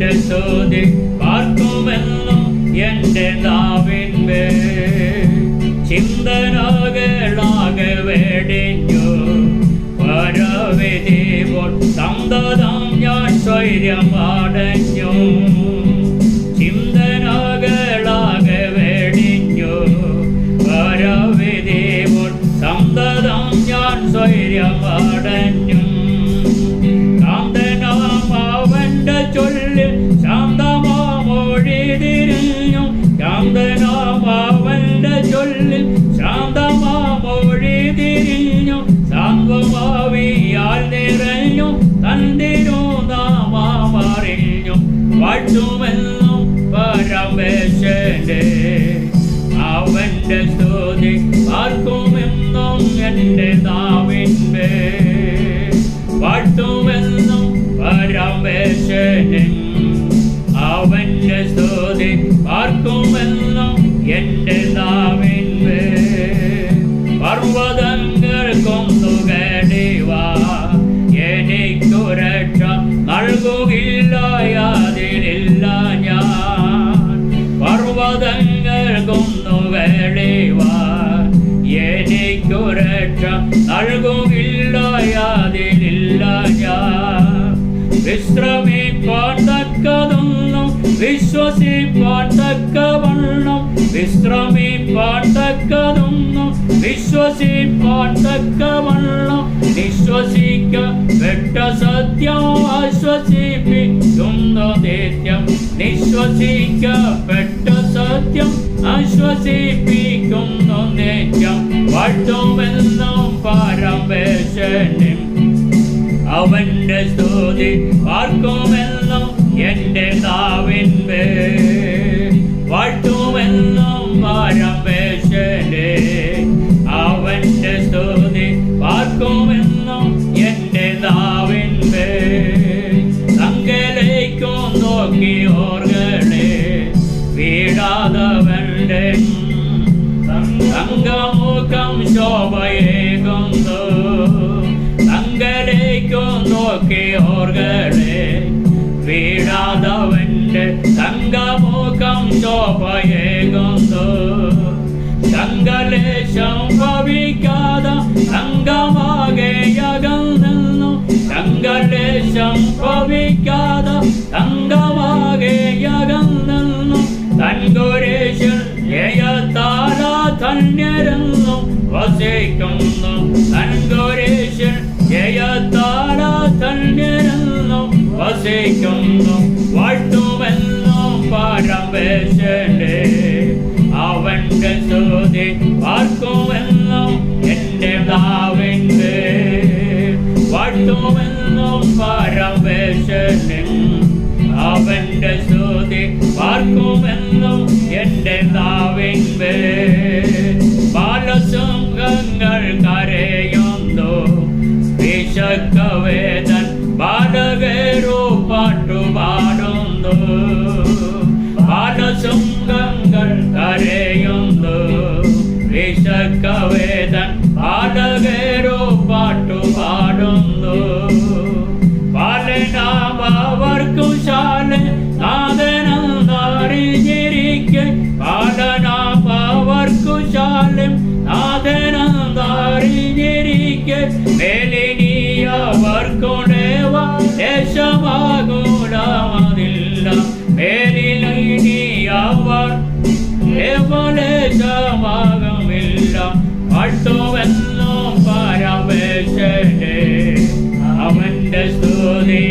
അവന്റെ സ്തുതി പാർക്കുമെന്നും എന്റെ നാവിന്മേൽ. ചിന്തനകളാകെ വെടിഞ്ഞു പരവിധിപ്പോൾ സന്തതം ഞാൻ സ്വൈര്യമടഞ്ഞു. ചിന്തനകളാകെ വെടിഞ്ഞു പരവിധിപ്പോൾ സന്തതം ഞാൻ സ്വൈര്യമടഞ്ഞു. കാന്തനാം അവന്റെ ചൊല്ലിൽ ശാന്തമാമൊഴി തിരിഞ്ഞു. കാന്തനാം അവന്റെ ചൊല്ലിൽ ശാന്തമാമൊഴി തിരിഞ്ഞു. സാന്ത്വഭാവിയാൽ നിറഞ്ഞു തന്തിരുനാമമറിഞ്ഞു. വാഴ്ത്തുമെന്നും പരമേശ്വരന്റെ അവന്റെ സ്തുതി പാർക്കുമെന്നും എന്റെ നാവിന്മേൽ. വാഴ്ത്തുമെന്നും പരമേശ്വരൻ അവന്റെ സ്തുതി പാർക്കുമെന്നും എന്റെ നാവിന്മേൽ. പർവ്വതങ്ങൾ കൊന്നുകടിവാ എനിക്കു രക്ഷ നൽകുകയില്ല ഞാൻ. പർവ്വതങ്ങൾ കൊന്നുകടിവാ എനിക്കു രക്ഷ നൽകുകയില്ല ഞാൻ. വിശ്രമിപ്പാൻ തക്കതൊന്നും വിശ്വസിപ്പാൻ തക്കവണ്ണം. വിശ്രമിപ്പാൻ തക്കതൊന്നും വിശ്വസിപ്പാൻ തക്കവണ്ണം. നിശ്വസിക്കപ്പെട്ട സത്യം ആശ്വസിപ്പിക്കുന്നു നിത്യം. നിശ്വസിക്കപ്പെട്ട സത്യം ആശ്വസിപ്പിക്കുന്നു നിത്യം. വാഴ്ത്തുമെന്നും പരമേശ്വരൻ അവന്റെ സ്തുതി പാർക്കുമെന്നും എന്റെ നാവിന്മേൽ. വാഴ്ത്തുമെന്നും പരമേശ്വരനെ അവന്റെ സ്തുതി പാർക്കുമെന്നും എന്റെ നാവിന്മേൽ. സങ്കലേക്കും നോക്കി ഓർകളെ വീഴാതവന്റെ സംഗമുഖം ശോഭയേകുന്നു. സങ്കലേക്കും നോക്കി ഓർകളെ വീഴാതവന്റെ സംഗമുഖം ശോഭയേകുന്നു. സങ്കലേശം ഭവിക്കാതെ സംഗമാകെ അകന്നു. സങ്കലേശം ഭവിക്കാതെ സംഗമാകെ അകന്നു. തൻകുരിശിൽ ജയത്താല ധന്യരെന്നും വസിക്കുന്നു. തൻകുരിശിൽ ജയത്താല ധന്യരെന്നും വസിക്കുന്നു. വാഴ്ത്തുമെന്നും പരമേശ്വരനെ അവന്റെ സ്തുതി പാർക്കുമെന്നും എന്റെ നാവിന്മേൽ. വാഴ്ത്തുമെന്നും പരമേശ്വരൻ അവന്റെ സ്തുതി പാർക്കുമെന്നും എന്റെ നാവിന്മേൽ. ബാലസിംഹങ്ങൾ കരയുന്നു വിശക്കവേദൻ ബാലകേരു പാട്ടുപാടുന്നു. ബാലസിംഹങ്ങൾ കരയുന്നു വിശക്കവേദൻ ബാലകേരു പാട്ടുപാടുന്നു. പാലനാമവർക്കു ശാല നാഥനറിഞ്ഞിരിക്കെ. പാലനാമവർക്കു ശാലം നാഥനറിഞ്ഞിരിക്കെ. മേലിനിയവർക്കുടേവ ദേശമാകൂലമതില്ല. മേലിനിയവർ ദേശമാകുമില്ല. വാഴ്ത്തുമെന്നും പരമേശ്വരനെ അവന്റെ സ്തുതി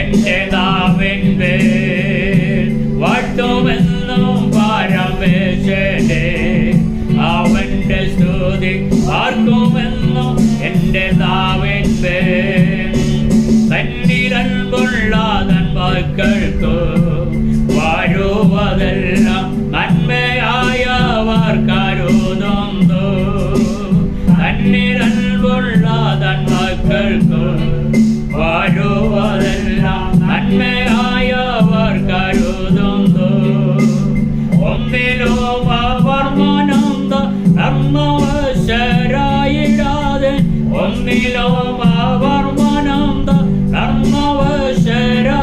എന്റെ നാവിന്മേൽ. വാഴ്ത്തുമെന്നും പരമേശ്വരനെ അവന്റെ സ്തുതി പാർക്കുമെന്നും എന്റെ നാവിന്മേൽ. തന്നിരൻപുള്ള തൻ മക്കൾക്കു വരുവതെല്ലാം നന്മയായവർ കരുതുന്നു. തന്നിരൻപുള്ള തൻ മക്കൾക്കു വരുവതെല്ലാം നന്മയായവർ കരുതുന്നു. ഒന്നിലും അവർ മനന്ത ധർമ്മവശരായിടാതെ. ഒന്നിലും അവർ മനന്ത ധർമ്മവശരാ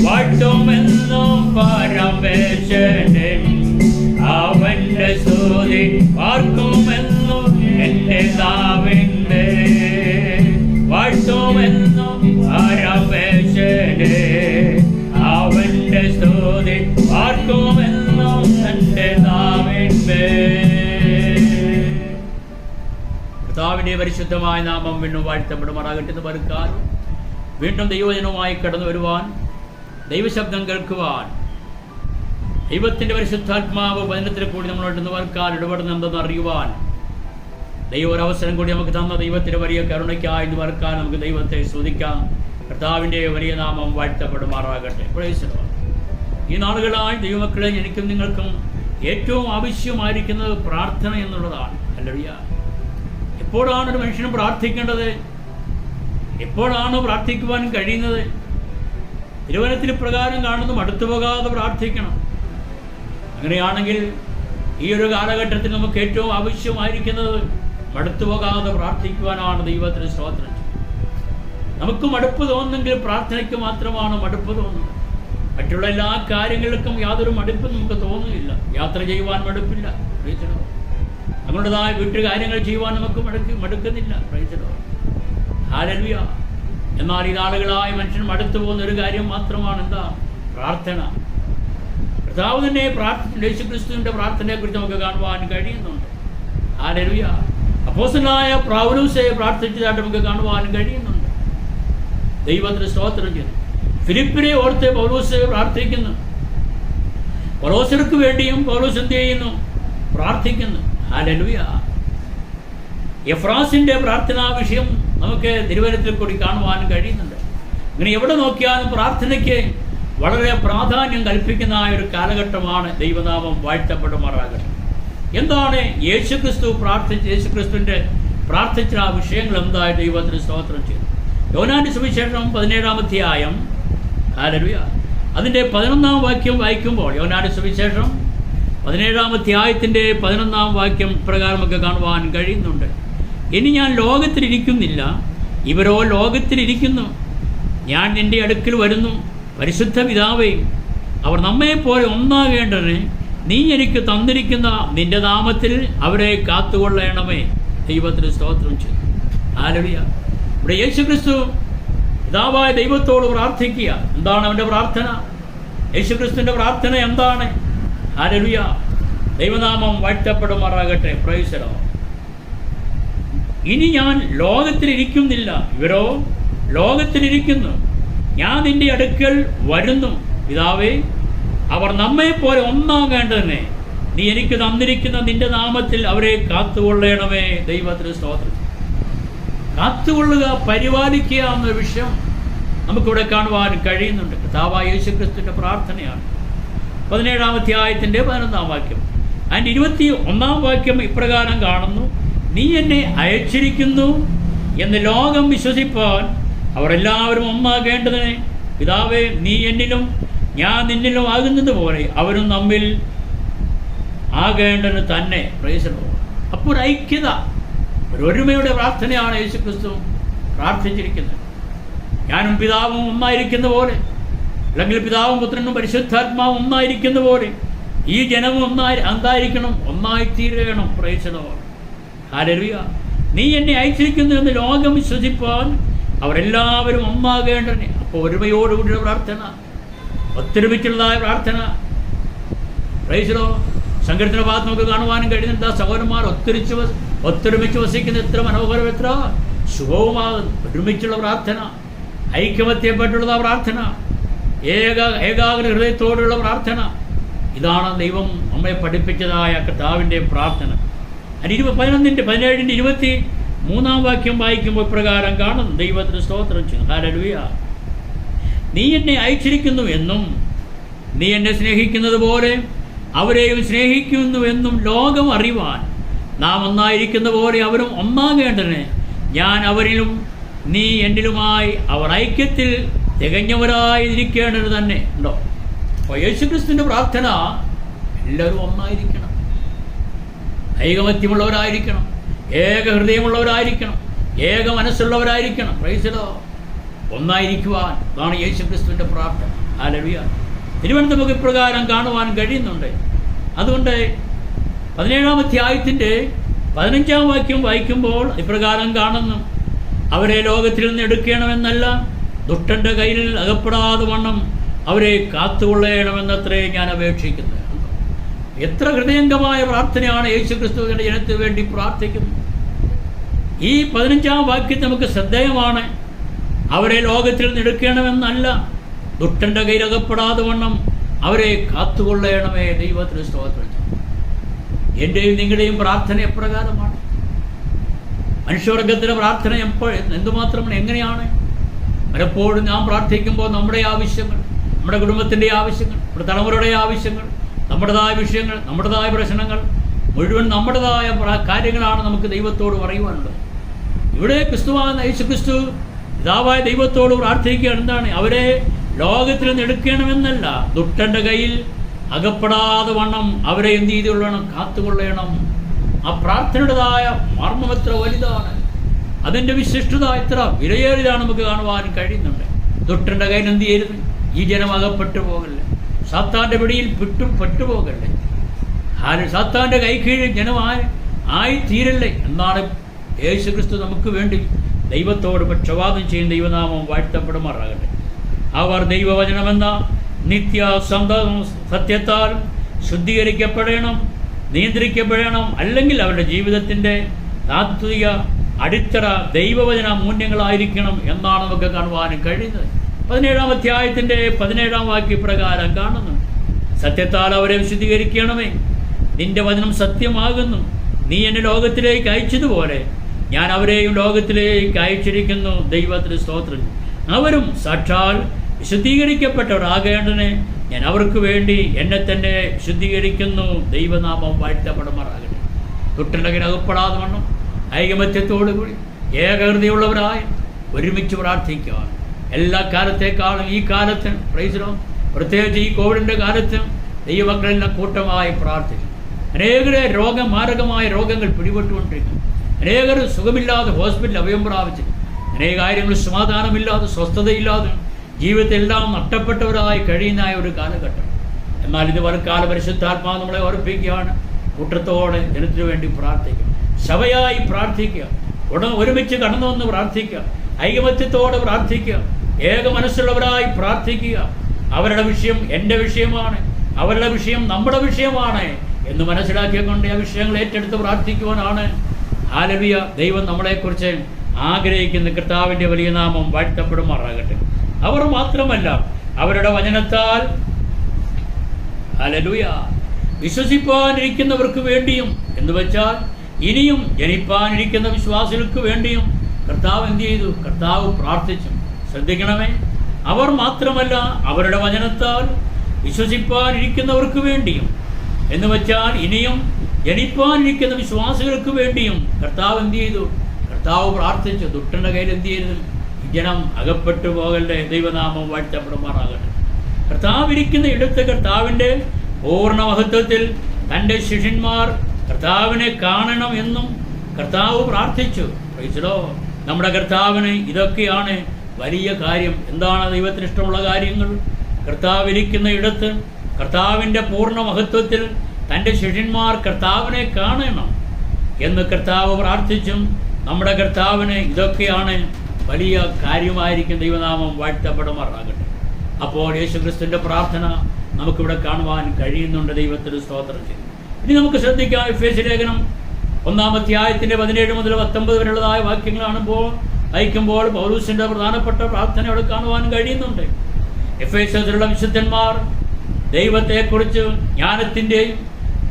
വാഴ്ത്തുമെന്നും പരമേശ്വരനെ അവന്റെ സ്തുതി പാർക്കുമെന്നും എന്റെ നാവിന്റെ വാഴ്ത്തുമെന്നും പരമേശ്വരനെ അവന്റെ സ്തുതി പാർക്കുമെന്നും എന്റെ നാവിന്റെ. കർത്താവിന്റെ പരിശുദ്ധമായ നാമം വീണ്ടും വാഴ്ത്തപ്പെടുമാറാകട്ടെ എന്ന് പറക്കാൻ വീണ്ടും ദൈവജനവുമായി കടന്നു വരുവാൻ, ദൈവശബ്ദം കേൾക്കുവാൻ, ദൈവത്തിന്റെ പരിശുദ്ധാത്മാവ് വചനത്തിൽ കൂടി നമ്മളോട് ഇന്ന് വർക്കാൻ ഇടപെടുന്നെന്തെന്ന് അറിയുവാൻ ദൈവം ഒരവസരം കൂടി നമുക്ക് തന്ന ദൈവത്തിന്റെ വലിയ കരുണയ്ക്കായി ഇന്ന് വർക്കാൻ നമുക്ക് ദൈവത്തെ സ്തുതിക്കാം. കർത്താവിന്റെ വലിയ നാമം വാഴ്ത്തപ്പെടുമാറാകട്ടെ. Price the Lord. ഈ നാളുകളായി ദൈവമക്കളെ എനിക്കും നിങ്ങൾക്കും ഏറ്റവും ആവശ്യമായിരിക്കുന്നത് പ്രാർത്ഥന എന്നുള്ളതാണ്. ഹല്ലേലൂയ. എപ്പോഴാണ് ഒരു മനുഷ്യനും പ്രാർത്ഥിക്കേണ്ടത്? എപ്പോഴാണ് പ്രാർത്ഥിക്കുവാൻ കഴിയുന്നത്? തിരുവചനത്തിൽ പ്രകാരം കാണുന്നു, മടുത്തു പോകാതെ പ്രാർത്ഥിക്കണം. അങ്ങനെയാണെങ്കിൽ ഈ ഒരു കാലഘട്ടത്തിൽ നമുക്ക് ഏറ്റവും ആവശ്യമായിരിക്കുന്നത് മടുത്തു പോകാതെ പ്രാർത്ഥിക്കുവാനാണ്. ദൈവത്തിന് സ്തോത്രം. നമുക്ക് മടുപ്പ് തോന്നുന്നെങ്കിൽ പ്രാർത്ഥനയ്ക്ക് മാത്രമാണ് മടുപ്പ് തോന്നുന്നത്. മറ്റുള്ള എല്ലാ കാര്യങ്ങൾക്കും യാതൊരു മടുപ്പും നമുക്ക് തോന്നുന്നില്ല. യാത്ര ചെയ്യുവാൻ മടുപ്പില്ല. നമ്മളുടേതായ വീട്ടുകാര്യങ്ങൾ ചെയ്യുവാൻ നമുക്ക് മടുക്കുന്നില്ല. ഹല്ലേലൂയ. എന്നാൽ ഈ നാളുകളായ മനുഷ്യൻ മടുത്തു പോകുന്ന ഒരു കാര്യം മാത്രമാണ്, എന്താ? പ്രാർത്ഥന. കർത്താവ് തന്നെ യേശുക്രിസ്തുവിന്റെ പ്രാർത്ഥനയെ കുറിച്ച് നമുക്ക് കാണുവാൻ കഴിയുന്നുണ്ട്. ഹല്ലേലൂയ. അപ്പോസ്തലനായ പൗലോസെ പ്രാർത്ഥിച്ചതായിട്ട് നമുക്ക് കാണുവാൻ കഴിയുന്നുണ്ട്. ദൈവത്തിന് സ്തോത്രം ചെയ്തു. ഫിലിപ്പിനെ ഓർത്ത് പൗലോസ് പ്രാർത്ഥിക്കുന്നു. പൗലോസ്യർക്ക് വേണ്ടിയും പൗലോസ് എന്ത് ചെയ്യുന്നു? പ്രാർത്ഥിക്കുന്നു. ഹല്ലേലൂയ. എഫ്രാസിന്റെ പ്രാർത്ഥനാ വിഷയം നമുക്ക് തിരുവചനത്തിൽ കൂടി കാണുവാൻ കഴിയുന്നുണ്ട്. ഇങ്ങനെ എവിടെ നോക്കിയാലും പ്രാർത്ഥനയ്ക്ക് വളരെ പ്രാധാന്യം കൽപ്പിക്കുന്ന ഒരു കാലഘട്ടമാണ്. ദൈവനാമം വാഴ്ത്തപ്പെടുമാറാകട്ടെ. എന്താണ് യേശുക്രിസ്തുവിന്റെ പ്രാർത്ഥിച്ച ആ വിഷയങ്ങൾ എന്തായി ദൈവത്തിന് സ്തോത്രം ചെയ്തു? യോഹന്നാന്റെ സുവിശേഷം 17-ാം അധ്യായം, ഹല്ലേലൂയ, അതിൻ്റെ 11-ാം വാക്യം വായിക്കുമ്പോൾ, യോഹന്നാന്റെ സുവിശേഷം 17-ാം അധ്യായത്തിൻ്റെ 11-ാം വാക്യം പ്രകാരം ഒക്കെ കാണുവാൻ കഴിയുന്നുണ്ട്. ഇനി ഞാൻ ലോകത്തിലിരിക്കുന്നില്ല, ഇവരോ ലോകത്തിലിരിക്കുന്നു. ഞാൻ നിന്റെ അടുക്കൽ വരുന്നു. പരിശുദ്ധ പിതാവേ, അവർ നമ്മെപ്പോലെ ഒന്നാകേണ്ടതിന് നീ എനിക്ക് തന്നിരിക്കുന്ന നിന്റെ നാമത്തിൽ അവരെ കാത്തുകൊള്ളണമേ. ദൈവത്തിന് സ്തോത്രം ചെയ്തു. ഹല്ലേലൂയ. ഇവിടെ യേശുക്രിസ്തു പിതാവായ ദൈവത്തോട് പ്രാർത്ഥിക്കുക. എന്താണ് അവൻ്റെ പ്രാർത്ഥന? യേശുക്രിസ്തുവിൻ്റെ പ്രാർത്ഥന എന്താണ്? ഹല്ലേലൂയ. ദൈവനാമം വാഴ്ത്തപ്പെടുമാറാകട്ടെ. Price the Lord. ഇനി ഞാൻ ലോകത്തിലിരിക്കുന്നില്ല, ഇവരോ ലോകത്തിലിരിക്കുന്നു. ഞാൻ നിന്റെ അടുക്കൽ വരുന്നു. പിതാവേ, അവർ നമ്മെപ്പോലെ ഒന്നാകേണ്ടതിനെ നീ എനിക്ക് തന്നിരിക്കുന്ന നിന്റെ നാമത്തിൽ അവരെ കാത്തുകൊള്ളണമേ. ദൈവത്തിന് സ്തോത്രം. കാത്തുകൊള്ളുക, പരിപാലിക്കുക എന്നൊരു വിഷയം നമുക്കിവിടെ കാണുവാൻ കഴിയുന്നുണ്ട്. കർത്താവായ യേശുക്രിസ്തുവിൻ്റെ പ്രാർത്ഥനയാണ്. 17-ാം അധ്യായത്തിൻ്റെ 11-ാം വാക്യം. അതിൻ്റെ 21-ാം വാക്യം ഇപ്രകാരം കാണുന്നു: നീ എന്നെ അയച്ചിരിക്കുന്നു എന്ന് ലോകം വിശ്വസിപ്പാൻ അവർ എല്ലാവരും ഒന്നാകേണ്ടതിന് പിതാവേ, നീ എന്നിലും ഞാൻ നിന്നിലും ആകുന്നത് പോലെ അവരും നമ്മിൽ ആകേണ്ടതിന് തന്നെ. Price the Lord. അപ്പോൾ ഒരു ഐക്യത, ഒരു ഒരുമയുടെ പ്രാർത്ഥനയാണ് യേശുക്രിസ്തു പ്രാർത്ഥിച്ചിരിക്കുന്നത്. ഞാനും പിതാവും ഒന്നായിരിക്കുന്ന പോലെ, അല്ലെങ്കിൽ പിതാവും പുത്രനും പരിശുദ്ധാത്മാവും ഒന്നായിരിക്കുന്ന പോലെ ഈ ജനവും എന്തായിരിക്കണം? ഒന്നായിത്തീരണം. Praise the Lord. ഹല്ലേലൂയ. നീ എന്നെ അയച്ചിരിക്കുന്നു എന്ന് ലോകം വിശ്വസിപ്പാൻ അവരെല്ലാവരും ഒന്നാകേണ്ടതിന്. അപ്പോൾ ഒരുമയോടുകൂടിയുള്ള പ്രാർത്ഥന, ഒത്തൊരുമിച്ചുള്ളതായ പ്രാർത്ഥന. Price the Lord. സങ്കീർത്തന ഭാഗത്ത് നമുക്ക് കാണുവാനും കഴിയുന്നുണ്ട്. സഹോദരന്മാർ ഒത്തൊരുമിച്ച് വസിക്കുന്ന എത്ര മനോഹരം, എത്ര ശുഭവുമാകുന്നു. ഒരുമിച്ചുള്ള പ്രാർത്ഥന, ഐക്യമത്യപ്പെട്ടുള്ള പ്രാർത്ഥന, ഏകാഗ്ര ഹൃദയത്തോടുള്ള പ്രാർത്ഥന. ഇതാണ് ദൈവം നമ്മെ പഠിപ്പിച്ചതായ കർത്താവിൻ്റെ പ്രാർത്ഥന. 17-ന്റെ 23-ാം വാക്യം വായിക്കുമ്പോൾ പ്രകാരം കാണുന്നു. ദൈവത്തിന് സ്തോത്രം ചെയ്യുന്നു. ഹല്ലേലൂയ. നീ എന്നെ അയച്ചിരിക്കുന്നു എന്നും നീ എന്നെ സ്നേഹിക്കുന്നത് പോലെ അവരെയും സ്നേഹിക്കുന്നു എന്നും ലോകം അറിവാൻ നാം ഒന്നായിരിക്കുന്ന പോലെ അവരും ഒന്നാകേണ്ടതിന് ഞാൻ അവരിലും നീ എന്നിലുമായി അവർ ഐക്യത്തിൽ തികഞ്ഞവരായിരിക്കേണ്ടത് തന്നെ. ഉണ്ടോ? അപ്പോൾ യേശുക്രിസ്തുവിൻ്റെ പ്രാർത്ഥന എല്ലാവരും ഒന്നായിരിക്കണം, ഐകമത്യമുള്ളവരായിരിക്കണം, ഏക ഹൃദയമുള്ളവരായിരിക്കണം, ഏക മനസ്സുള്ളവരായിരിക്കണം. Praise the Lord. ഒന്നായിരിക്കുവാൻ അതാണ് യേശുക്രിസ്തുവിൻ്റെ പ്രാർത്ഥന. ഹല്ലേലൂയ. തിരുവനന്തപുരം ഇപ്രകാരം കാണുവാൻ കഴിയുന്നുണ്ട്. അതുകൊണ്ട് 17-ാം അധ്യായത്തിൻ്റെ 15-ാം വാക്യം വായിക്കുമ്പോൾ ഇപ്രകാരം കാണുന്നു, അവരെ ലോകത്തിൽ നിന്ന് എടുക്കണമെന്നല്ല, ദുഷ്ടൻ്റെ കയ്യിൽ അകപ്പെടാതെ വണ്ണം അവരെ കാത്തുകൊള്ളണമെന്നത്രേ ഞാൻ അപേക്ഷിക്കുന്നത്. എത്ര ഹൃദയംഗമായ പ്രാർത്ഥനയാണ് യേശുക്രിസ്തുവിൻ്റെ ജനത്തിന് വേണ്ടി പ്രാർത്ഥിക്കുന്നത്. ഈ 15-ാം വാക്യം നമുക്ക് ശ്രദ്ധേയമാണ്. അവരെ ലോകത്തിൽ നിന്ന് എടുക്കണമെന്നല്ല, ദുഷ്ടൻ്റെ കയ്യിൽ അകപ്പെടാതെ വണ്ണം അവരെ കാത്തുകൊള്ളണമേ. ദൈവത്തിന് സ്തോത്രം. എൻ്റെയും നിങ്ങളുടെയും പ്രാർത്ഥന എപ്രകാരമാണ്? മനുഷ്യവർഗത്തിൻ്റെ പ്രാർത്ഥന എന്തുമാത്രമാണ്, എങ്ങനെയാണ്? പലപ്പോഴും നാം പ്രാർത്ഥിക്കുമ്പോൾ നമ്മുടെ ആവശ്യങ്ങൾ, നമ്മുടെ കുടുംബത്തിൻ്റെ ആവശ്യങ്ങൾ, നമ്മുടെ തലമുറയുടെ ആവശ്യങ്ങൾ, നമ്മുടേതായ വിഷയങ്ങൾ, നമ്മുടേതായ പ്രശ്നങ്ങൾ, മുഴുവൻ നമ്മുടേതായ കാര്യങ്ങളാണ് നമുക്ക് ദൈവത്തോട് പറയുവാനുള്ളത്. ഇവിടെ ക്രിസ്തുവായ യേശുക്രിസ്തു പിതാവായ ദൈവത്തോട് പ്രാർത്ഥിക്കുകയാണ്. എന്താണ്? അവരെ ലോകത്തിൽ നിന്ന് എടുക്കണമെന്നല്ല, ദുഷ്ടൻ്റെ കയ്യിൽ അകപ്പെടാതെ വണ്ണം അവരെ എന്ത് ചെയ്തുകൊള്ളണം? കാത്തുകൊള്ളണം. ആ പ്രാർത്ഥനയുടേതായ മർമ്മം എത്ര വലുതാണ്, അതിൻ്റെ വിശിഷ്ടത എത്ര വിലയേറിയതാണ് നമുക്ക് കാണുവാൻ കഴിയുന്നുണ്ട്. ദുഷ്ടൻ്റെ കയ്യിൽ എന്ത് ചെയ്യരുത്? ഈ ജനം അകപ്പെട്ടു പോകല്ലേ, സാത്താൻ്റെ പിടിയിൽ പെട്ടുപോകല്ലേ, സാത്താൻ്റെ കൈക്കീഴിൽ ജനമായി തീരല്ലേ എന്നാണ് യേശുക്രിസ്തു നമുക്ക് വേണ്ടി ദൈവത്തോട് പക്ഷപാതം ചെയ്യുന്ന ദൈവനാമം വാഴ്ത്തപ്പെടുമാറാകട്ടെ. അവർ ദൈവവചനമെന്ന നിത്യ സത്യത്താൽ ശുദ്ധീകരിക്കപ്പെടണം, നിയന്ത്രിക്കപ്പെടണം. അല്ലെങ്കിൽ അവരുടെ ജീവിതത്തിൻ്റെ താത്വിക അടിത്തറ ദൈവവചന മൂല്യങ്ങളായിരിക്കണം എന്നാണ് നമുക്ക് കാണുവാനും കഴിയുന്നത്. 17-ാം അധ്യായത്തിൻ്റെ 17-ാം വാക്യ പ്രകാരം കാണുന്നു, സത്യത്താൽ അവരെ വിശുദ്ധീകരിക്കണമേ, നിന്റെ വചനം സത്യമാകുന്നു, നീ എന്നെ ലോകത്തിലേക്ക് അയച്ചതുപോലെ ഞാൻ അവരെയും ലോകത്തിലേക്ക് അയച്ചിരിക്കുന്നു. ദൈവത്തിന് സ്തോത്രം. അവരും സാക്ഷാൽ വിശുദ്ധീകരിക്കപ്പെട്ടവരാകേണ്ടതിന് ഞാൻ അവർക്ക് വേണ്ടി എന്നെ തന്നെ വിശുദ്ധീകരിക്കുന്നു. ദൈവനാമം വാഴ്ത്തപ്പെടുമാറാകട്ടെ. ദുഷ്ടനകപ്പെടാതെ വണ്ണം ഐകമത്യത്തോടുകൂടി ഏകഹൃദയമുള്ളവരായി ഒരുമിച്ച് പ്രാർത്ഥിക്കുക. എല്ലാ കാലത്തേക്കാളും ഈ കാലത്ത് പ്രൈസിലോ, പ്രത്യേകിച്ച് ഈ കോവിഡിൻ്റെ കാലത്ത് ദൈവമക്കളെല്ലാം കൂട്ടമായി പ്രാർത്ഥിക്കും. അനേകരെ മാരകമായ രോഗങ്ങൾ പിടിപെട്ടുകൊണ്ടിരിക്കുന്നു. അനേകർ സുഖമില്ലാതെ ഹോസ്പിറ്റലിൽ അഭയം പ്രാപിച്ചു. അനേക കാര്യങ്ങൾ സമാധാനമില്ലാതെ, സ്വസ്ഥതയില്ലാതെ, ജീവിതത്തിലെല്ലാം നഷ്ടപ്പെട്ടവരായി കഴിയുന്ന ഒരു കാലഘട്ടം. എന്നാൽ ഇത് വൽക്കാല പരിശുദ്ധാത്മാവ് നമ്മളെ ഓർപ്പിക്കുകയാണ്. കൂട്ടത്തോടെ ജനത്തിനു വേണ്ടി പ്രാർത്ഥിക്കുക, സഭയായി പ്രാർത്ഥിക്കുക, ഒരുമിച്ച് കടന്നു വന്ന് പ്രാർത്ഥിക്കുക, ഐകമത്യത്തോടെ പ്രാർത്ഥിക്കുക, ഏക മനസ്സുള്ളവരായി പ്രാർത്ഥിക്കുക. അവരുടെ വിഷയം എൻ്റെ വിഷയമാണ്, അവരുടെ വിഷയം നമ്മുടെ വിഷയമാണ് എന്ന് മനസ്സിലാക്കിക്കൊണ്ട് ആ വിഷയങ്ങൾ ഏറ്റെടുത്ത് പ്രാർത്ഥിക്കുവാനാണ് ഹല്ലേലൂയ ദൈവം നമ്മളെക്കുറിച്ച് ആഗ്രഹിക്കുന്ന. കർത്താവിൻ്റെ വലിയ നാമം വാഴ്ത്തപ്പെടുമാറാകട്ടെ. അവർ മാത്രമല്ല, അവരുടെ വചനത്താൽ ഹല്ലേലൂയ വിശ്വസിപ്പാനിരിക്കുന്നവർക്ക് വേണ്ടിയും, എന്ന് വെച്ചാൽ ഇനിയും ജനിപ്പാനിരിക്കുന്ന വിശ്വാസികൾക്ക് വേണ്ടിയും കർത്താവ് എന്ത് ചെയ്തു? കർത്താവ് പ്രാർത്ഥിച്ചു. ശ്രദ്ധിക്കണമേ, അവർ മാത്രമല്ല, അവരുടെ വചനത്താൽ വിശ്വസിപ്പാനിരിക്കുന്നവർക്ക് വേണ്ടിയും, എന്ന് വെച്ചാൽ ഇനിയും ജനിപ്പാനിരിക്കുന്ന വിശ്വാസികൾക്ക് വേണ്ടിയും കർത്താവ് എന്ത് ചെയ്തു? കർത്താവ് പ്രാർത്ഥിച്ചു. ദുഷ്ടൻ്റെ കയ്യിൽ എന്ത് ചെയ്തു? ജനം അകപ്പെട്ടു പോകല്ലേ. ദൈവനാമം വാഴ്ത്തപ്പെടുമാറാകട്ടെ. കർത്താവ് ഇരിക്കുന്ന ഇടത്ത് കർത്താവിൻ്റെ പൂർണ്ണ മഹത്വത്തിൽ തൻ്റെ ശിഷ്യന്മാർ കർത്താവിനെ കാണണം എന്നും കർത്താവ് പ്രാർത്ഥിച്ചു. പ്രൈസലോ, നമ്മുടെ കർത്താവിന് ഇതൊക്കെയാണ് വലിയ കാര്യം. എന്താണ് ദൈവത്തിന് ഇഷ്ടമുള്ള കാര്യങ്ങൾ? കർത്താവ് ഇരിക്കുന്ന ഇടത്ത് കർത്താവിൻ്റെ പൂർണ്ണ മഹത്വത്തിൽ തൻ്റെ ശിഷ്യന്മാർ കർത്താവിനെ കാണണം എന്ന് കർത്താവ് പ്രാർത്ഥിച്ചും നമ്മുടെ കർത്താവിന് ഇതൊക്കെയാണ് വലിയ കാര്യമായിരിക്കും. ദൈവനാമം വാഴ്ത്തപ്പെടുമാറാകട്ടെ. അപ്പോൾ യേശുക്രിസ്തുവിൻ്റെ പ്രാർത്ഥന നമുക്കിവിടെ കാണുവാൻ കഴിയുന്നുണ്ട്. ദൈവത്തിന് സ്തോത്രം ചെയ്യും. ഇനി നമുക്ക് ശ്രദ്ധിക്കാം. എഫേസ്യ ലേഖനം 1-ാം അധ്യായത്തിൻ്റെ 17 മുതൽ 19 വരെയുള്ളതായ വാക്യങ്ങളാണ് വായിക്കുമ്പോൾ പൗലോസിൻ്റെ പ്രധാനപ്പെട്ട പ്രാർത്ഥന അവിടെ കാണുവാൻ കഴിയുന്നുണ്ട്. എഫേസ്യത്തിലുള്ള വിശുദ്ധന്മാർ ദൈവത്തെക്കുറിച്ച് ജ്ഞാനത്തിൻ്റെയും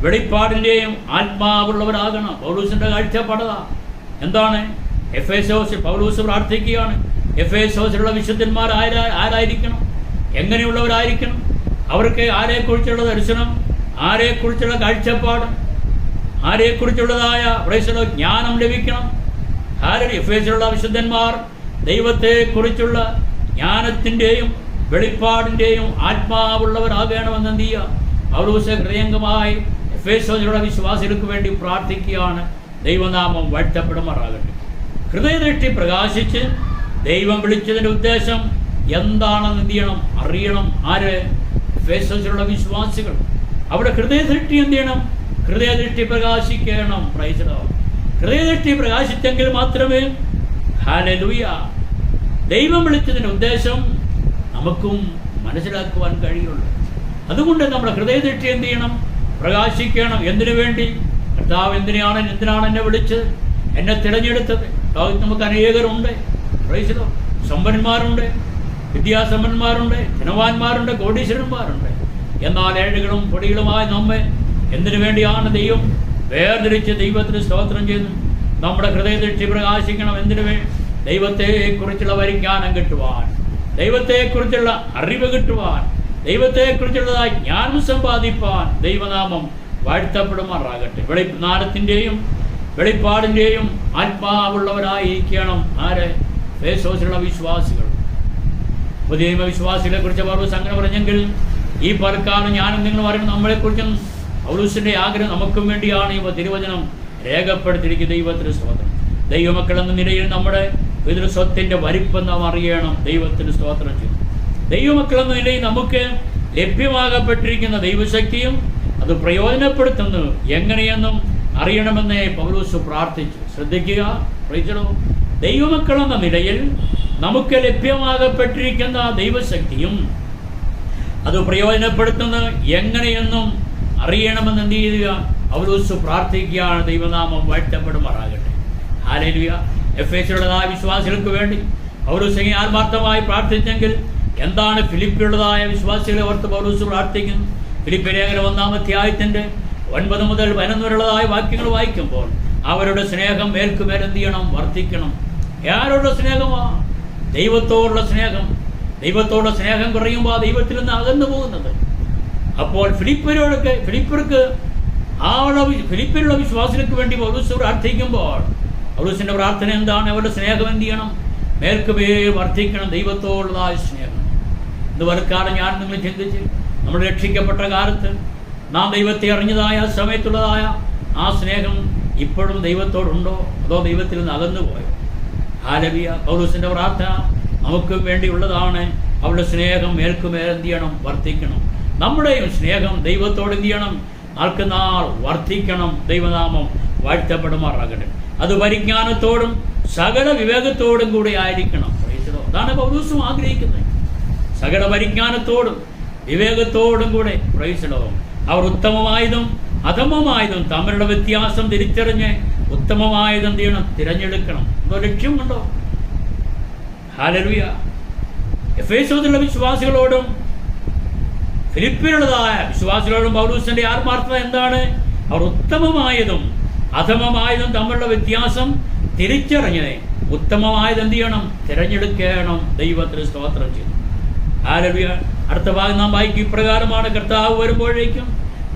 വെളിപ്പാടിൻ്റെയും ആത്മാവുള്ളവരാകണം. പൗലോസിൻ്റെ കാഴ്ചപ്പാടതാ. എന്താണ്? എഫേസോസിൽ പൗലോസ് പ്രാർത്ഥിക്കുകയാണ്. എഫേസോസിലുള്ള വിശുദ്ധന്മാർ ആരായിരിക്കണം? എങ്ങനെയുള്ളവരായിരിക്കണം? അവർക്ക് ആരെക്കുറിച്ചുള്ള ദർശനം, ആരെക്കുറിച്ചുള്ള കാഴ്ചപ്പാട്, ആരെക്കുറിച്ചുള്ളതായ ജ്ഞാനം ലഭിക്കണം. എഫേസിലുള്ള വിശുദ്ധന്മാർ ദൈവത്തെക്കുറിച്ചുള്ള ജ്ഞാനത്തിൻ്റെയും വെളിപ്പാടിൻ്റെയും ആത്മാവുള്ളവരാകണമെന്ന് എന്ത് ചെയ്യുക? പൗലോസ് ഹൃദയംഗമായി എഫേസോസിലുള്ള വിശ്വാസികൾക്ക് വേണ്ടി പ്രാർത്ഥിക്കുകയാണ്. ദൈവനാമം വാഴ്ത്തപ്പെടുമാറാകട്ടെ. ഹൃദയദൃഷ്ടി പ്രകാശിച്ച് ദൈവം വിളിച്ചതിൻ്റെ ഉദ്ദേശം എന്താണെന്ന് എന്ത് ചെയ്യണം? അറിയണം. ആര്? എഫേസോസിലുള്ള വിശ്വാസികൾ. അവിടെ ഹൃദയദൃഷ്ടി എന്ത് ചെയ്യണം? ഹൃദയദൃഷ്ടി പ്രകാശിക്കണം. Praise the Lord. ഹൃദയദൃഷ്ടി പ്രകാശിച്ചെങ്കിൽ മാത്രമേ ഹല്ലേലൂയ ദൈവം വിളിച്ചതിൻ്റെ ഉദ്ദേശം നമുക്കും മനസ്സിലാക്കുവാൻ കഴിയുള്ളൂ. അതുകൊണ്ട് നമ്മുടെ ഹൃദയദൃഷ്ടി എന്ത് ചെയ്യണം? പ്രകാശിക്കണം. എന്തിനു വേണ്ടി? കർത്താവ് എന്തിനാണ് എന്നെ വിളിച്ചത്, എന്നെ തിരഞ്ഞെടുത്തത്? ലോകത്ത് നമുക്ക് അനേകരുണ്ട്. Praise the Lord. സമ്പന്നന്മാരുണ്ട്, വിദ്യാസമ്പന്നന്മാരുണ്ട്, ധനവാന്മാരുണ്ട്, കോടീശ്വരന്മാരുണ്ട്. എന്നാൽ ഏഴുകളും പൊടികളുമായ നമ്മെ എന്തിനു വേണ്ടിയാണ് ദൈവം വേർതിരിച്ച് ദൈവത്തിന് സ്തോത്രം ചെയ്തു? നമ്മുടെ ഹൃദയദൃഷ്ടി പ്രകാശിക്കണം. എന്തിനു വേണ്ടി? ദൈവത്തെക്കുറിച്ചുള്ള പരിജ്ഞാനം കിട്ടുവാൻ, ദൈവത്തെക്കുറിച്ചുള്ള അറിവ് കിട്ടുവാൻ, ദൈവത്തെക്കുറിച്ചുള്ളതായി ജ്ഞാനം സമ്പാദിപ്പാൻ. ദൈവനാമം വാഴ്ത്തപ്പെടുമാറാകട്ടെ. ജ്ഞാനത്തിൻ്റെയും വെളിപ്പാടിൻ്റെയും ആത്മാവുള്ളവരായിരിക്കണം ആര്? എഫേസോസിലുള്ള വിശ്വാസികൾ. പുതിയ വിശ്വാസികളെ കുറിച്ച് പൗലോസ് അങ്ങനെ പറഞ്ഞെങ്കിൽ ഈ പലക്കാലം ഞാനും നിങ്ങളും അറിയുന്ന നമ്മളെക്കുറിച്ചും പൗലോസിന്റെ ആഗ്രഹം നമുക്കും വേണ്ടിയാണ് ഈ തിരുവചനം രേഖപ്പെടുത്തിയിരിക്കുന്ന. ദൈവത്തിന് സ്തോത്രം. ദൈവമക്കൾ എന്ന നിലയിൽ നമ്മുടെ പിതൃസ്വത്തിൻ്റെ വലിപ്പം നാം അറിയണം. ദൈവത്തിന് സ്തോത്രം ചെയ്യും. ദൈവമക്കൾ എന്ന നിലയിൽ നമുക്ക് ലഭ്യമാകപ്പെട്ടിരിക്കുന്ന ദൈവശക്തിയും അത് പ്രയോജനപ്പെടുത്തുന്നു എങ്ങനെയെന്നും അറിയണമെന്ന് പൗലോസ് പ്രാർത്ഥിച്ചു. ശ്രദ്ധിക്കുക. Price the Lord. ദൈവമക്കൾ എന്ന നിലയിൽ നമുക്ക് ലഭ്യമാകപ്പെട്ടിരിക്കുന്ന ദൈവശക്തിയും അത് പ്രയോജനപ്പെടുത്തുന്നത് എങ്ങനെയെന്നും അറിയണമെന്ന് എന്ത് ചെയ്യുക? പൗലോസ് പ്രാർത്ഥിക്കുകയാണ്. ദൈവനാമം വാഴ്ത്തപ്പെടുമാറാകട്ടെ. ഹല്ലേലൂയ. എഫേസിലുള്ളതായ വിശ്വാസികൾക്ക് വേണ്ടി പൗലോസ് ആത്മാർത്ഥമായി പ്രാർത്ഥിച്ചെങ്കിൽ എന്താണ് ഫിലിപ്പിലുള്ളതായ വിശ്വാസികളെ ഓർത്ത് പൗലോസ് പ്രാർത്ഥിക്കുന്നു? ഫിലിപ്പി ലേഖനം 1-ാം അധ്യായത്തിൻ്റെ 9 മുതൽ 11 വരെയുള്ളതായ വാക്യങ്ങൾ വായിക്കുമ്പോൾ അവരുടെ സ്നേഹം മേൽക്കുമേൽ എന്ത് ചെയ്യണം? വർദ്ധിക്കണം. ആരോടുള്ള സ്നേഹമാണ്? ദൈവത്തോടുള്ള സ്നേഹം. ദൈവത്തോടുള്ള സ്നേഹം കുറയുമ്പോൾ ആ ദൈവത്തിൽ നിന്ന് അകന്നു പോകുന്നത്. അപ്പോൾ ഫിലിപ്പിയർക്ക് ഫിലിപ്പിലുള്ള വിശ്വാസികൾക്ക് വേണ്ടി പൗലോസ് പ്രാർത്ഥിക്കുമ്പോൾ പൗലോസിന്റെ പ്രാർത്ഥന എന്താണ്? അവരുടെ സ്നേഹം എന്ത് ചെയ്യണം? മേൽക്കുമേൽ വർദ്ധിക്കണം. ദൈവത്തോടുള്ളതായ സ്നേഹം. ഇന്ന് വലക്കാലം ഞാൻ നിങ്ങൾ ചിന്തിച്ച് നമ്മൾ രക്ഷിക്കപ്പെട്ട കാലത്ത് നാം ദൈവത്തെ അറിഞ്ഞതായ സമയത്തുള്ളതായ ആ സ്നേഹം ഇപ്പോഴും ദൈവത്തോടുണ്ടോ? അതോ ദൈവത്തിൽ നിന്ന് അകന്നു പോയോ? ഹല്ലേലൂയ. പൗലോസിന്റെ പ്രാർത്ഥന നമുക്ക് വേണ്ടിയുള്ളതാണ്. അവരുടെ സ്നേഹം മേൽക്കുമേൽ എന്ത് ചെയ്യണം? വർദ്ധിക്കണം. നമ്മുടെയും സ്നേഹം ദൈവത്തോട് എന്ത് ചെയ്യണം? നാൾക്കുനാൾ വർദ്ധിക്കണം. ദൈവനാമം വാഴ്ത്തപ്പെടുമാറാകട്ടെ. അത് പരിജ്ഞാനത്തോടും സകല വിവേകത്തോടും കൂടി ആയിരിക്കണം. അതാണ് പൗലോസും ആഗ്രഹിക്കുന്നത്. സകല പരിജ്ഞാനത്തോടും വിവേകത്തോടും കൂടെ. അവർ ഉത്തമമായതും അധമമായതും തമ്മിലുള്ള വ്യത്യാസം തിരിച്ചറിഞ്ഞ് ഉത്തമമായതും എന്ത് ചെയ്യണം? തിരഞ്ഞെടുക്കണം. എന്തോ ലക്ഷ്യം കണ്ടോ? ഹല്ലേലൂയ. എഫേസോസിലുള്ള വിശ്വാസികളോടും ഫിലിപ്പിലുള്ളതായ വിശ്വാസികളോടും പൗലോസിന്റെ ആത്മാർത്ഥത എന്താണ്? അവർ ഉത്തമമായതും അധമമായതും തമ്മിലുള്ള വ്യത്യാസം തിരിച്ചറിഞ്ഞ് ഉത്തമമായത് എന്ത് ചെയ്യണം? തിരഞ്ഞെടുക്കണം. ദൈവത്തിന് സ്തോത്രം ചെയ്തു. ഹല്ലേലൂയ. അടുത്ത ഭാഗം നാം വായിക്കും. ഇപ്രകാരമാണ്: കർത്താവ് വരുമ്പോഴേക്കും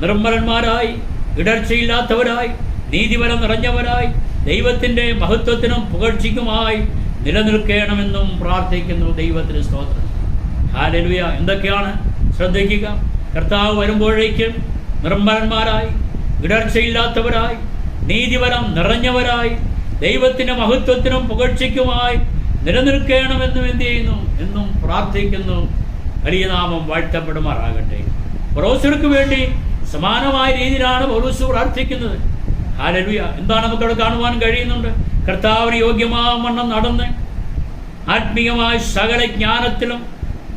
നിർമ്മലന്മാരായി, ഇടർച്ചയില്ലാത്തവരായി, നീതിപരം നിറഞ്ഞവരായി, ദൈവത്തിന്റെ മഹത്വത്തിനും പുകഴ്ചയ്ക്കുമായി നിലനിൽക്കണമെന്നും പ്രാർത്ഥിക്കുന്നു. ദൈവത്തിന് സ്തോത്രം. ഹല്ലേലൂയ. എന്തൊക്കെയാണ്? ശ്രദ്ധിക്കുക. കർത്താവ് വരുമ്പോഴേക്കും നിർമ്മലന്മാരായി, ഇടർച്ചയില്ലാത്തവരായി, നീതിപരം നിറഞ്ഞവരായി, ദൈവത്തിന്റെ മഹത്വത്തിനും പുകഴ്ചയ്ക്കുമായി നിലനിൽക്കണമെന്നും എന്ത് ചെയ്യുന്നു? എന്നും പ്രാർത്ഥിക്കുന്നു. വലിയ നാമം വാഴ്ത്തപ്പെടുമാറാകട്ടെ. പൗലോസിനു വേണ്ടി സമാനമായ രീതിയിലാണ് പൗലോസ് പ്രാർത്ഥിക്കുന്നത്. ഹല്ലേലൂയ. എന്താണ് നമുക്കവിടെ കാണുവാൻ കഴിയുന്നുണ്ട്? കർത്താവിന് യോഗ്യമാവണ്ണം നടന്ന് ആത്മീയമായ സകല ജ്ഞാനത്തിലും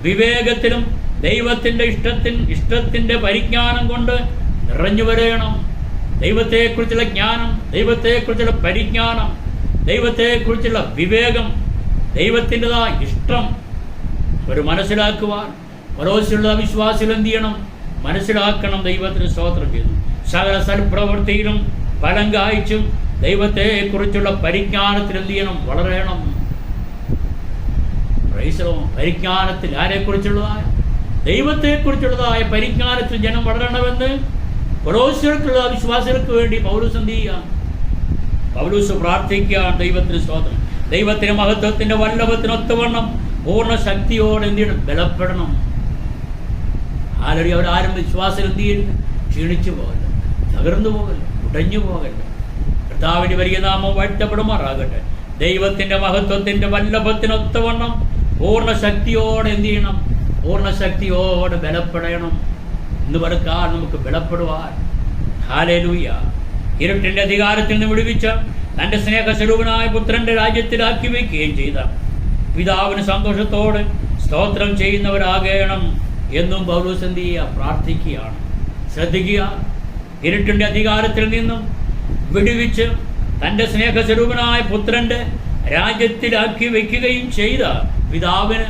വിവേകത്തിലും ദൈവത്തിൻ്റെ ഇഷ്ടത്തിൻ്റെ പരിജ്ഞാനം കൊണ്ട് നിറഞ്ഞു വരേണം. ദൈവത്തെക്കുറിച്ചുള്ള ജ്ഞാനം, ദൈവത്തെക്കുറിച്ചുള്ള പരിജ്ഞാനം, ദൈവത്തെക്കുറിച്ചുള്ള വിവേകം, ദൈവത്തിൻ്റെതായ ഇഷ്ടം ഒരു മനസ്സിലാക്കുവാൻ പൗലോസിലുള്ള വിശ്വാസികൾ എന്ത് ചെയ്യണം? മനസ്സിലാക്കണം. ദൈവത്തിന് സ്തോത്രം ചെയ്യുന്നു. സകല സൽപ്രവൃത്തിയിലും ഫലം കായ്ച്ചും ദൈവത്തെക്കുറിച്ചുള്ള പരിജ്ഞാനത്തിൽ എന്ത് ചെയ്യണം? വളരണം. പരിജ്ഞാനത്തിൽ ആരെക്കുറിച്ചുള്ളതായ? ദൈവത്തെക്കുറിച്ചുള്ളതായ പരിജ്ഞാനത്തിൽ ജനം വളരണമെന്ന് പൗലോസിലുള്ള വിശ്വാസികൾക്ക് വേണ്ടി പൗലോസ് എന്ത് ചെയ്യുക? പൗലോസ് പ്രാർത്ഥിക്കുകയാണ്. ദൈവത്തിന് സ്തോത്രം. ദൈവത്തിന്റെ മഹത്വത്തിന്റെ വല്ലഭത്തിനൊത്തവണ്ണം പൂർണ്ണ ശക്തിയോടെ എന്ത് ചെയ്യണം? ബലപ്പെടണം. ആലടി അവരാരും വിശ്വാസം എന്ത് ചെയ്യരുത്? ക്ഷീണിച്ചു പോകല്ല, തകർന്നു പോകല്ല, ഉടഞ്ഞു പോകല്ല. കർത്താവിന്റെ വലിയ നാമം വാഴ്ത്തപ്പെടുമാറാകട്ടെ. ദൈവത്തിന്റെ മഹത്വത്തിന്റെ വല്ലഭത്തിനൊത്തവണ്ണം പൂർണ്ണ ശക്തിയോടെ എന്ത് ചെയ്യണം? പൂർണ്ണ ശക്തിയോടെ ബലപ്പെടണം. ഇന്ന് പകൽക്കാലം നമുക്ക് ബലപ്പെടുവാൻ. ഹല്ലേലൂയ. ഇരുട്ടിന്റെ അധികാരത്തിൽ നിന്ന് വിടുവിച്ച തന്റെ സ്നേഹസ്വരൂപനായ പുത്രന്റെ രാജ്യത്തിലാക്കി വയ്ക്കുകയും ചെയ്ത പിതാവിന് സന്തോഷത്തോടെ സ്തോത്രം ചെയ്യുന്നവരാകണം എന്നും പൗലോസ് എന്ത് ചെയ്യുക? പ്രാർത്ഥിക്കുകയാണ്. ശ്രദ്ധിക്കുക, ഇരുട്ടിന്റെ അധികാരത്തിൽ നിന്നും വിടുവിച്ച് തന്റെ സ്നേഹസ്വരൂപനായ പുത്രന്റെ രാജ്യത്തിലാക്കി വയ്ക്കുകയും ചെയ്ത പിതാവിന്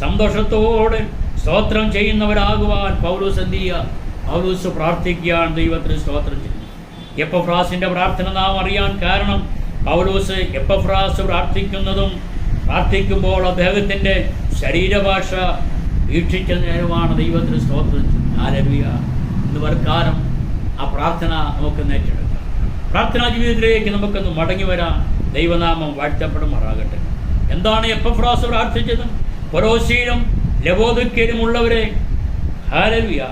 സന്തോഷത്തോടെ സ്തോത്രം ചെയ്യുന്നവരാകുവാൻ പൗലോസ് എന്ത് ചെയ്യുക? പൗലോസ് പ്രാർത്ഥിക്കുകയാണ്. ദൈവത്തിന് സ്തോത്രം ചെയ്യുന്നു. എപ്പഫ്രാസിന്റെ പ്രാർത്ഥന നാം അറിയാൻ കാരണം പൗലോസ് എപ്പഫ്രാസ് പ്രാർത്ഥിക്കുമ്പോൾ അദ്ദേഹത്തിന്റെ ശരീരഭാഷ വീക്ഷിച്ച നേരമാണ്. ദൈവത്തിന് സ്തോത്രം. ഹല്ലേലൂയ. ഇന്ന് വർക്കാലം ആ പ്രാർത്ഥന നമുക്ക് നേടിയെടുക്കാം. പ്രാർത്ഥനാ ജീവിതത്തിലേക്ക് നമുക്കൊന്ന് മടങ്ങി വരാം. ദൈവനാമം വാഴ്ത്തപ്പെടുമാറാകട്ടെ. എന്താണ് എപ്പഫ്രാസ് പ്രാർത്ഥിച്ചത്? കൊലോസ്യയിലും ലവോദിക്കയിലും ഉള്ളവരെ ഹല്ലേലൂയ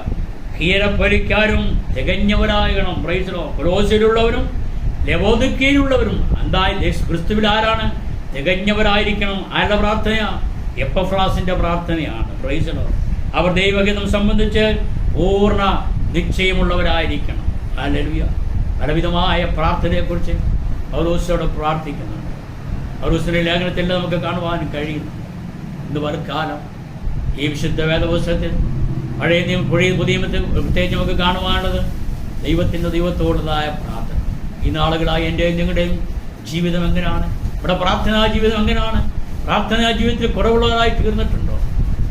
ഹീരപ്പലിക്കാരും തികഞ്ഞവരാകണം. Praise the Lord. കൊലോസ്യയിലുള്ളവരും ലവോദിക്കയിലുള്ളവരും എന്തായാലും ക്രിസ്തുവിൽ ആരാണ്? തികഞ്ഞവരായിരിക്കണം. ആരുടെ പ്രാർത്ഥനയാ? എപ്പഫ്രാസിന്റെ പ്രാർത്ഥനയാണ്. Price the Lord. അവർ ദൈവഹിതം സംബന്ധിച്ച് പൂർണ്ണ നിശ്ചയമുള്ളവരായിരിക്കണം. ഹല്ലേലൂയ. പലവിധമായ പ്രാർത്ഥനയെക്കുറിച്ച് പൗലോസോട് പ്രാർത്ഥിക്കുന്നുണ്ട്. പൗലോസിന്റെ ലേഖനത്തിൽ നമുക്ക് കാണുവാൻ കഴിയുന്നു. ഇന്ന് വർക്കാലം ഈ വിശുദ്ധ വേദപുസ്തകത്തിൽ പഴയ പുതിയ പ്രത്യേകിച്ച് നമുക്ക് കാണുവാനുള്ളത് ദൈവത്തോടുള്ളതായ പ്രാർത്ഥന. ഈ നാളുകളായി എൻ്റെയും നിങ്ങളുടെയും ജീവിതം എങ്ങനെയാണ്? ഇവിടെ പ്രാർത്ഥനാ ജീവിതം എങ്ങനെയാണ്? പ്രാർത്ഥനാ ജീവിതത്തിൽ കുറവുള്ളവരായി തീർന്നിട്ടുണ്ടോ?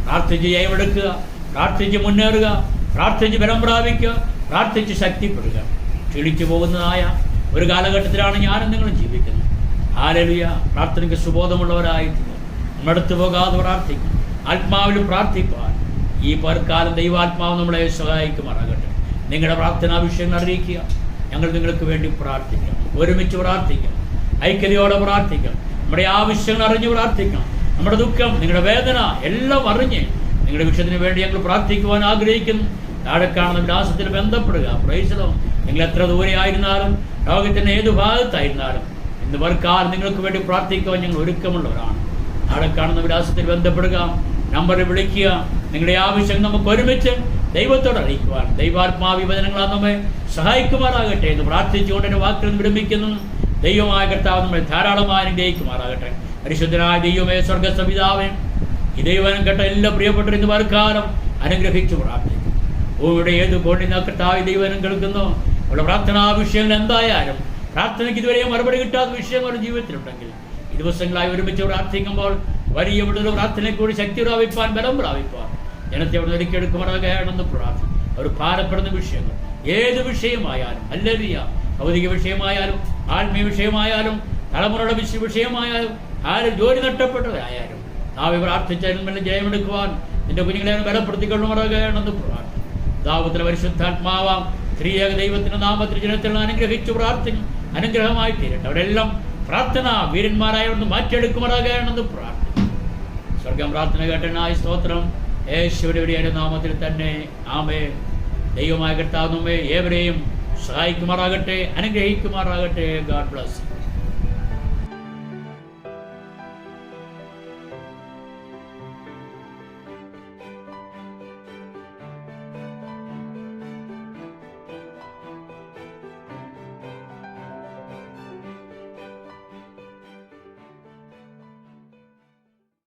പ്രാർത്ഥിച്ച് ജയമെടുക്കുക, പ്രാർത്ഥിച്ച് മുന്നേറുക, പ്രാർത്ഥിച്ച് ബലം പ്രാപിക്കുക, പ്രാർത്ഥിച്ച് ശക്തിപ്പെടുക. ക്ഷീണിച്ചു പോകുന്നതായ ഒരു കാലഘട്ടത്തിലാണ് ഞാനും നിങ്ങളും ജീവിക്കുന്നത്. ഹല്ലേലൂയ. പ്രാർത്ഥനയ്ക്ക് സുബോധമുള്ളവരായിട്ട് മടുത്തു പോകാതെ പ്രാർത്ഥിക്കും. ആത്മാവിൽ പ്രാർത്ഥിപ്പാൻ ഈ പകൽക്കാലം ദൈവാത്മാവ് നമ്മളെ സഹായിക്കുമാറാകട്ടെ. നിങ്ങളുടെ പ്രാർത്ഥനാ വിഷയങ്ങൾ അറിയിക്കുക. ഞങ്ങൾ നിങ്ങൾക്ക് വേണ്ടി പ്രാർത്ഥിക്കാം. ഒരുമിച്ച് പ്രാർത്ഥിക്കാം. ഐക്യതയോടെ പ്രാർത്ഥിക്കാം. നമ്മുടെ ആവശ്യങ്ങൾ അറിഞ്ഞ് പ്രാർത്ഥിക്കാം. നമ്മുടെ ദുഃഖം, നിങ്ങളുടെ വേദന എല്ലാം അറിഞ്ഞ് നിങ്ങളുടെ വിഷയത്തിന് വേണ്ടി ഞങ്ങൾ പ്രാർത്ഥിക്കുവാൻ ആഗ്രഹിക്കുന്നു. താഴെ കാണുന്ന വിലാസത്തിൽ ബന്ധപ്പെടുക. Price the Lord. നിങ്ങൾ എത്ര ദൂരെ ആയിരുന്നാലും ലോകത്തിൻ്റെ ഏതു ഭാഗത്തായിരുന്നാലും ഇന്ന് പകൽക്കാലം നിങ്ങൾക്ക് വേണ്ടി പ്രാർത്ഥിക്കുവാൻ ഞങ്ങൾ ഒരുക്കമുള്ളവരാണ്. താഴെ കാണുന്ന വിലാസത്തിൽ ബന്ധപ്പെടുക, നമ്പറിൽ വിളിക്കുക. നിങ്ങളുടെ ആവശ്യം നമുക്ക് ഒരുമിച്ച് ദൈവത്തോട് അറിയിക്കുവാൻ ദൈവാത്മാവ് വചനങ്ങളാൽ നമ്മെ സഹായിക്കുമാറാകട്ടെ എന്ന് പ്രാർത്ഥിച്ചുകൊണ്ട് എൻ്റെ വാക്കുകൾ വിരമിക്കുന്നു. ദൈവമായ കർത്താവ് നമ്മളെ ധാരാളമായി അനുഗ്രഹിക്കുമാറാകട്ടെ. പരിശുദ്ധനായ ദൈവമേ, സ്വർഗ്ഗസ്ഥ പിതാവേ, ഈ ദൈവം കേട്ട എല്ലാ പ്രിയപ്പെട്ടവരും ഇന്ന് പകൽക്കാലം അനുഗ്രഹിച്ചു പ്രാർത്ഥിക്കും. ഭൂമിയുടെ ഏത് കോണിൽ കർത്താവ് ദൈവം കേൾക്കുന്നു. ഉള്ള പ്രാർത്ഥനാ വിഷയങ്ങൾ എന്തായാലും പ്രാർത്ഥനയ്ക്ക് ഇതുവരെ മറുപടി കിട്ടാത്ത വിഷയങ്ങൾ ജീവിതത്തിലുണ്ടെങ്കിൽ ഈ ദിവസങ്ങളായി ഒരുമിച്ച് പ്രാർത്ഥിക്കുമ്പോൾ വലിയ വിടുതൽ പ്രാർത്ഥനയെക്കൂടി ശക്തി പ്രാപിപ്പാൻ, ബലം പ്രാപിപ്പാൻ ജനത്തെ അവിടെ ഒരുക്കിയെടുക്കുമാറാകണമെന്ന് പ്രാർത്ഥന. അവർ ഭാരപ്പെടുന്ന വിഷയങ്ങൾ ഏത് വിഷയമായാലും, ഹല്ലേലൂയ, ഭൗതിക വിഷയമായാലും ആത്മീയ വിഷയമായാലും തലമുറയുടെ വിഷയമായാലും ആരും ജോലി നഷ്ടപ്പെട്ടതായാലും നാവി പ്രാർത്ഥിച്ചാലും നല്ല ജയമെടുക്കുവാൻ നിന്റെ കുഞ്ഞുങ്ങളെ ബലപ്പെടുത്തിക്കൊള്ളുമാറാകണമെന്ന് പ്രാർത്ഥന. ദാവത്തിലെ പരിശുദ്ധാത്മാവാം ത്രിയേക ദൈവത്തിന്റെ നാമത്തിൽ ജനത്തിൽ അനുഗ്രഹിച്ചു പ്രാർത്ഥിക്കും. അനുഗ്രഹമായി തീരട്ടെ. അവരെല്ലാം പ്രാർത്ഥന വീരന്മാരായവന്ന് മാറ്റിയെടുക്കുമാറാകണമെന്ന് പ്രാർത്ഥന. സ്വർഗം പ്രാർത്ഥന കേട്ടനായ സ്തോത്രം. യേശുവിന്റെ നാമത്തിൽ തന്നെ ആമേൻ. ദൈവമായ കർത്താവ് നമ്മെ ഏവരെയും സഹായിക്കുമാറാകട്ടെ, അനുഗ്രഹിക്കുമാറാകട്ടെ. God bless.